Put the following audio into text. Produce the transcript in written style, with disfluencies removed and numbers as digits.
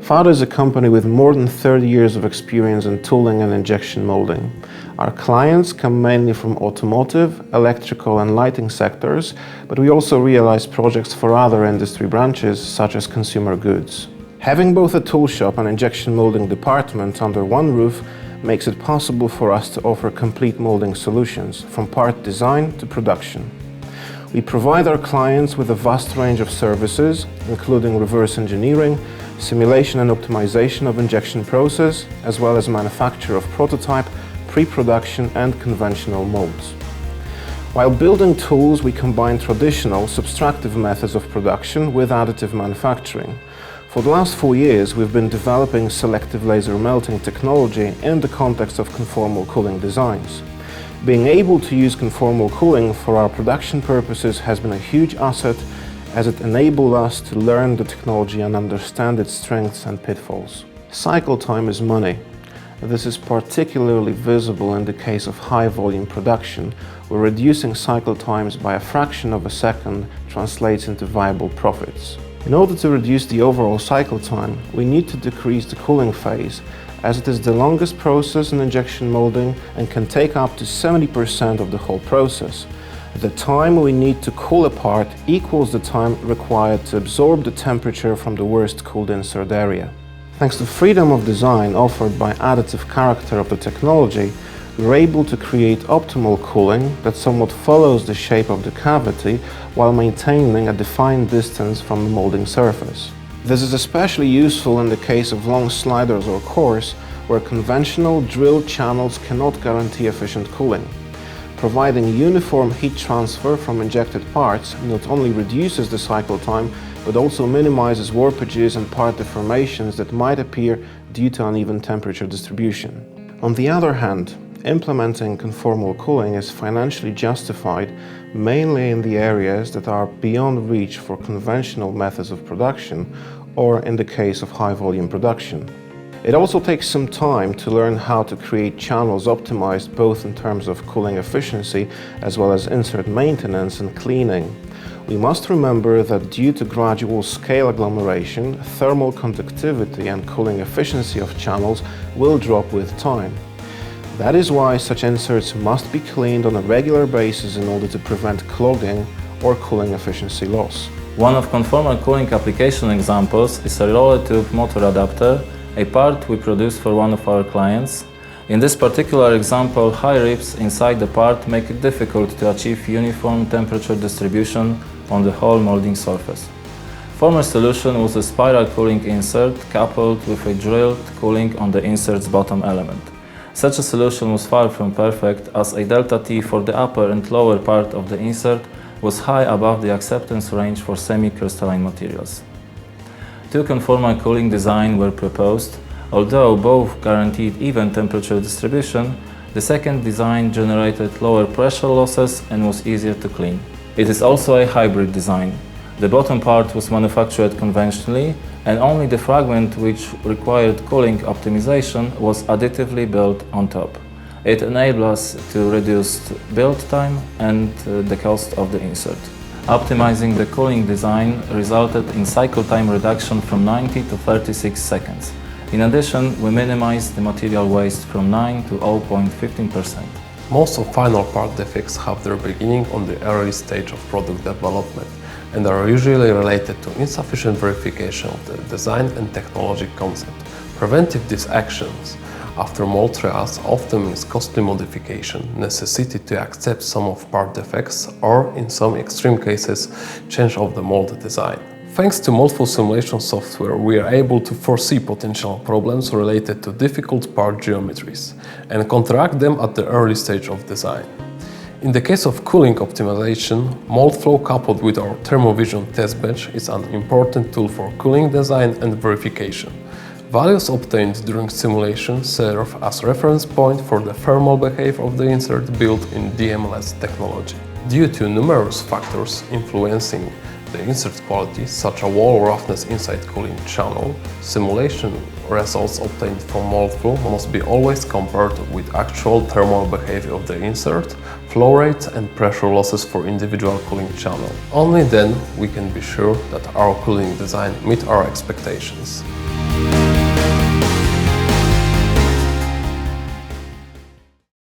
Fado is a company with more than 30 years of experience in tooling and injection molding. Our clients come mainly from automotive, electrical and lighting sectors, but we also realize projects for other industry branches such as consumer goods. Having both a tool shop and injection molding department under one roof makes it possible for us to offer complete molding solutions, from part design to production. We provide our clients with a vast range of services, including reverse engineering, simulation and optimization of injection process, as well as manufacture of prototype, pre-production and conventional molds. While building tools, we combine traditional, subtractive methods of production with additive manufacturing. For the last 4 years, we've been developing selective laser melting technology in the context of conformal cooling designs. Being able to use conformal cooling for our production purposes has been a huge asset, as it enabled us to learn the technology and understand its strengths and pitfalls. Cycle time is money. This is particularly visible in the case of high-volume production, where reducing cycle times by a fraction of a second translates into viable profits. In order to reduce the overall cycle time, we need to decrease the cooling phase, as it is the longest process in injection molding and can take up to 70% of the whole process. The time we need to cool a part equals the time required to absorb the temperature from the worst cooled insert area. Thanks to freedom of design offered by additive character of the technology, we're able to create optimal cooling that somewhat follows the shape of the cavity while maintaining a defined distance from the molding surface. This is especially useful in the case of long sliders or cores, where conventional drilled channels cannot guarantee efficient cooling. Providing uniform heat transfer from injected parts not only reduces the cycle time, but also minimizes warpages and part deformations that might appear due to uneven temperature distribution. On the other hand, implementing conformal cooling is financially justified mainly in the areas that are beyond reach for conventional methods of production, or in the case of high-volume production. It also takes some time to learn how to create channels optimized both in terms of cooling efficiency as well as insert maintenance and cleaning. We must remember that due to gradual scale agglomeration, thermal conductivity and cooling efficiency of channels will drop with time. That is why such inserts must be cleaned on a regular basis in order to prevent clogging or cooling efficiency loss. One of conformal cooling application examples is a roller tube motor adapter, a part we produce for one of our clients. In this particular example, high ribs inside the part make it difficult to achieve uniform temperature distribution on the whole molding surface. Former solution was a spiral cooling insert coupled with a drilled cooling on the insert's bottom element. Such a solution was far from perfect, as a delta T for the upper and lower part of the insert was high above the acceptance range for semi-crystalline materials. Two conformal cooling designs were proposed. Although both guaranteed even temperature distribution, the second design generated lower pressure losses and was easier to clean. It is also a hybrid design. The bottom part was manufactured conventionally, and only the fragment which required cooling optimization was additively built on top. It enabled us to reduce build time and the cost of the insert. Optimizing the cooling design resulted in cycle time reduction from 90 to 36 seconds. In addition, we minimized the material waste from 9 to 0.15%. Most of final part defects have their beginning on the early stage of product development and are usually related to insufficient verification of the design and technology concept. Preventive these actions after mold trials often means costly modification, necessity to accept some of part defects, or in some extreme cases, change of the mold design. Thanks to multiple simulation software, we are able to foresee potential problems related to difficult part geometries and counteract them at the early stage of design. In the case of cooling optimization, mold flow coupled with our thermovision test bench is an important tool for cooling design and verification. Values obtained during simulation serve as reference point for the thermal behavior of the insert built in DMLS technology. Due to numerous factors influencing the insert quality, such as wall roughness inside cooling channel, simulation results obtained from mold flow must be always compared with actual thermal behavior of the insert, flow rates and pressure losses for individual cooling channel. Only then we can be sure that our cooling design meet our expectations. you.